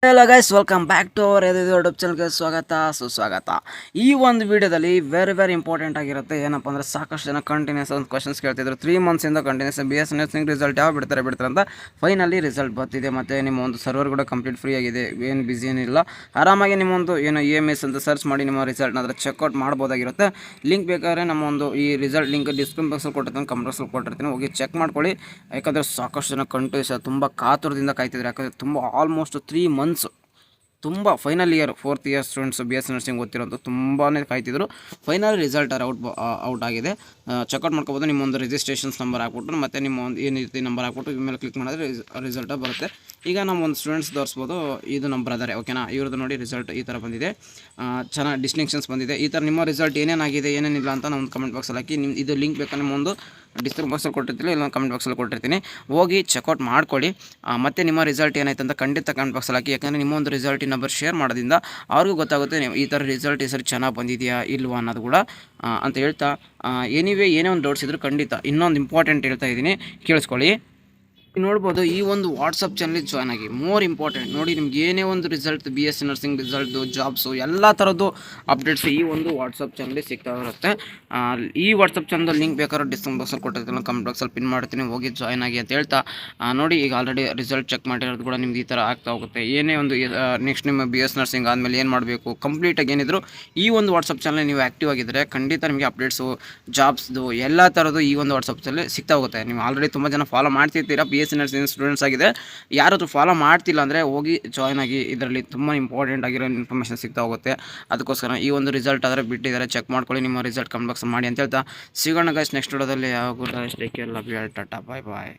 Hello guys, welcome back to our YouTube ಚಾನಲ್ಗೆ ಸ್ವಾಗತ ಸುಸ್ವಾಗತ. ಈ ಒಂದು ವಿಡಿಯೋದಲ್ಲಿ ವೆರಿ ಇಂಪಾರ್ಟೆಂಟ್ ಆಗಿರುತ್ತೆ. ಏನಪ್ಪ ಅಂದರೆ ಸಾಕಷ್ಟು ಜನ ಕಂಟಿನ್ಯೂಸ್ ಒಂದು ಕ್ವಶನ್ಸ್ ಕೇಳ್ತಿದ್ರು. 3 ಮಂತ್ಸಿಂದ ಕಂಟಿನ್ಯೂಸ್ BS ನರ್ಸಿಂಗ್ ರಿಸಲ್ಟ್ ಯಾವ ಬಿಡ್ತಾರೆ ಅಂತ. ಫೈನಲಿ ರಿಸಲ್ಟ್ ಬರ್ತಿದೆ. ಮತ್ತು ನಿಮ್ಮ ಒಂದು ಸರ್ವರ್ ಕೂಡ ಕಂಪ್ಲೀಟ್ ಫ್ರೀ ಆಗಿದೆ. ಏನು ಬಿಸಿ ಏನಿಲ್ಲ. ಆರಾಮಾಗಿ ನಿಮ್ಮೊಂದು ಏನು EMS ಅಂತ ಸರ್ಚ್ ಮಾಡಿ ನಿಮ್ಮ ರಿಸಲ್ಟ್ನ ಅದರ ಚೆಕ್ಔಟ್ ಮಾಡ್ಬೋದಾಗಿರುತ್ತೆ. ಲಿಂಕ್ ಬೇಕಾದ್ರೆ ನಮ್ಮ ಒಂದು ಈ ರಿಸಲ್ಟ್ ಲಿಂಕ್ ಡಿಸ್ಕ್ರಿಪ್ಷನ್ ಬಾಕ್ಸಲ್ಲಿ ಕೊಟ್ಟಿರ್ತೀನಿ, ಕಮೆಂಟ್ ಬಾಕ್ಸಲ್ಲಿ ಕೊಟ್ಟಿರ್ತೀನಿ, ಹೋಗಿ ಚೆಕ್ ಮಾಡ್ಕೊಳ್ಳಿ. ಯಾಕಂದರೆ ಸಾಕಷ್ಟು ಜನ ಕಂಟಿನ್ಯೂಸ್ ತುಂಬ ಕಾತುರದಿಂದ ಕಾಯ್ತಿದ್ರು. ಯಾಕಂದರೆ ತುಂಬ ಆಲ್ಮೋಸ್ಟ್ 3 ಮಂತ್ಸ್ ತುಂಬ final year 4th year students BS nursing ಓದ್ತಿರೋದು ತುಂಬಾ ಕಾಯ್ತಿದ್ರು. ಫೈನಲ್ ರಿಸಲ್ಟ್ ಔಟ್ ಆಗಿದೆ. ಚೆಕ್ಔಟ್ ಮಾಡ್ಕೋಬೋದು. ನಿಮ್ಮೊಂದು ರಿಜಿಸ್ಟ್ರೇಷನ್ಸ್ ನಂಬರ್ ಹಾಕ್ಬಿಟ್ಟು ಮತ್ತು ನಿಮ್ಮ ಒಂದು ಏನು ರೀತಿ ನಂಬರ್ ಹಾಕ್ಬಿಟ್ಟು ಇಮೇಲೆ ಕ್ಲಿಕ್ ಮಾಡಿದ್ರೆ ರಿಸಲ್ಟ್ ಬರುತ್ತೆ. ಈಗ ನಮ್ಮ ಒಂದು ಸ್ಟೂಡೆಂಟ್ಸ್ ತೋರಿಸ್ಬೋದು. ಇದು ನಮ್ಮ ಬ್ರದರ್, ಓಕೆನಾ. ಇವ್ರದ್ದು ನೋಡಿ ರಿಸಲ್ಟ್ ಈ ಥರ ಬಂದಿದೆ. ಚೆನ್ನಾಗಿ ಡಿಸ್ಟಿಂಕ್ಷನ್ಸ್ ಬಂದಿದೆ. ಈ ಥರ ನಿಮ್ಮ ರಿಸಲ್ಟ್ ಏನೇನಾಗಿದೆ ಏನೇನಿಲ್ಲ ಅಂತ ನಾವು ಕಮೆಂಟ್ ಬಾಕ್ಸಲ್ಲಿ ಹಾಕಿ ಇದು ಲಿಂಕ್ ಬೇಕಾ ನಿಮ್ಮೊಂದು ಡಿಸ್ಕ್ರಿಪ್ಷನ್ ಬಾಕ್ಸಲ್ಲಿ ಕೊಟ್ಟಿರ್ತೀನಿ, ಇಲ್ಲ ಕಮೆಂಟ್ ಬಾಕ್ಸಲ್ಲಿ ಕೊಟ್ಟಿರ್ತೀನಿ, ಹೋಗಿ ಚೆಕ್ಔಟ್ ಮಾಡ್ಕೊಳ್ಳಿ. ಮತ್ತು ನಿಮ್ಮ ರಿಸಲ್ಟ್ ಏನಾಯ್ತು ಅಂತ ಖಂಡಿತ ಕಮೆಂಟ್ ಬಾಕ್ಸಲ್ಲಿ ಹಾಕಿ. ಯಾಕಂದರೆ ನಿಮ್ಮ ಒಂದು ರಿಸಲ್ಟ್ ನಂಬರ್ ಶೇರ್ ಮಾಡೋದ್ರಿಂದ ಅವ್ರಿಗೂ ಗೊತ್ತಾಗುತ್ತೆ ನೀವು ಈ ಥರ ರಿಸಲ್ಟ್ ಈ ಸರಿ ಚೆನ್ನಾಗಿ ಬಂದಿದೆಯಾ ಇಲ್ವಾ ಅನ್ನೋದು ಕೂಡ ಅಂತ ಹೇಳ್ತಾ, ಎನಿವೇ ಏನೇ ಒಂದು ಡೌಟ್ಸ್ ಇದ್ದರೂ ಖಂಡಿತ ಇನ್ನೊಂದು ಇಂಪಾರ್ಟೆಂಟ್ ಹೇಳ್ತಾ ಇದ್ದೀನಿ, ಕೇಳಿಸ್ಕೊಳ್ಳಿ. ನೋಡ್ಬೋದು, ಈ ಒಂದು ವಾಟ್ಸಪ್ ಚಾನಲಿಗೆ ಜಾಯ್ನ್ ಆಗಿ. ಮೋರ್ ಇಂಪಾರ್ಟೆಂಟ್ ನೋಡಿ, ನಿಮ್ಗೆ ಏನೇ ಒಂದು result BS nursing result, jobs, ಎಲ್ಲ ಥರದ್ದು ಅಪ್ಡೇಟ್ಸ್ ಈ ಒಂದು ವಾಟ್ಸಪ್ ಚಾನಲಿಗೆ ಸಿಗ್ತಾ ಇರುತ್ತೆ. ಈ ವಾಟ್ಸಪ್ ಚಾನಲ್ ಲಿಂಕ್ ಬೇಕಾದ್ರೆ ಡಿಸ್ಕ್ರಿಪ್ಷನ್ ಬಾಕ್ಸಲ್ಲಿ ಕೊಟ್ಟಿರ್ತೀನಿ, ಕಮೆಂಟ್ ಬಾಕ್ಸಲ್ಲಿ ಪಿನ್ ಮಾಡ್ತೀನಿ, ಹೋಗಿ ಜಾಯ್ನ್ ಆಗಿ ಅಂತ ಹೇಳ್ತಾ, ನೋಡಿ ಈಗ ಆಲ್ರೆಡಿ ರಿಸಲ್ಟ್ ಚೆಕ್ ಮಾಡಿರೋದು ಕೂಡ ನಿಮ್ಗೆ ಈ ಥರ ಆಗ್ತಾ ಹೋಗುತ್ತೆ. ಏನೇ ಒಂದು ನೆಕ್ಸ್ಟ್ ನಿಮ್ಮ BS ನರ್ಸಿಂಗ್ ಆದಮೇಲೆ ಏನು ಮಾಡಬೇಕು ಕಂಪ್ಲೀಟಾಗಿ ಏನಿದ್ರು ಈ ಒಂದು ವಾಟ್ಸಪ್ ಚಾನಲ್ ನೀವು ಆ್ಯಕ್ಟಿವ್ ಆಗಿದ್ದರೆ ಖಂಡಿತ ನಿಮಗೆ ಅಪ್ಡೇಟ್ಸು, ಜಾಬ್ಸ್ದು ಎಲ್ಲ ಥರದ್ದು ಈ ಒಂದು ವಾಟ್ಸಪ್ ಚಾನಲ್ ಸಿಗ್ತಾ ಹೋಗುತ್ತೆ. ನೀವು ಆಲ್ರೆಡಿ ತುಂಬ ಜನ ಫಾಲೋ ಮಾಡ್ತಿರ್ತೀರಾ. BS ನರ್ಸಿಂಗ್ ಸ್ಟೂಡೆಂಟ್ಸ್ ಆಗಿದೆ. ಯಾರಾದರೂ ಫಾಲೋ ಮಾಡ್ತಿಲ್ಲ ಅಂದರೆ ಹೋಗಿ ಜಾಯ್ನ್ ಆಗಿ. ಇದರಲ್ಲಿ ತುಂಬ ಇಂಪಾರ್ಟೆಂಟ್ ಆಗಿರೋ ಇನ್ಫಾರ್ಮೇಷನ್ ಸಿಗ್ತಾ ಹೋಗುತ್ತೆ. ಅದಕ್ಕೋಸ್ಕರ ಈ ಒಂದು ರಿಸಲ್ಟ್ ಆದರೆ ಬಿಟ್ಟಿದ್ದಾರೆ, ಚೆಕ್ ಮಾಡ್ಕೊಳ್ಳಿ. ನಿಮ್ಮ ರಿಸಲ್ಟ್ ಕಮೆಂಟ್ ಬಾಕ್ಸ್ ಮಾಡಿ ಅಂತ ಹೇಳ್ತಾ ಸಿಗೋಣ ಗೈಸ್ ನೆಕ್ಸ್ಟ್ ವಿಡಿಯೋದಲ್ಲಿ. ಯಾವ take care, love you all, tata, bye bye.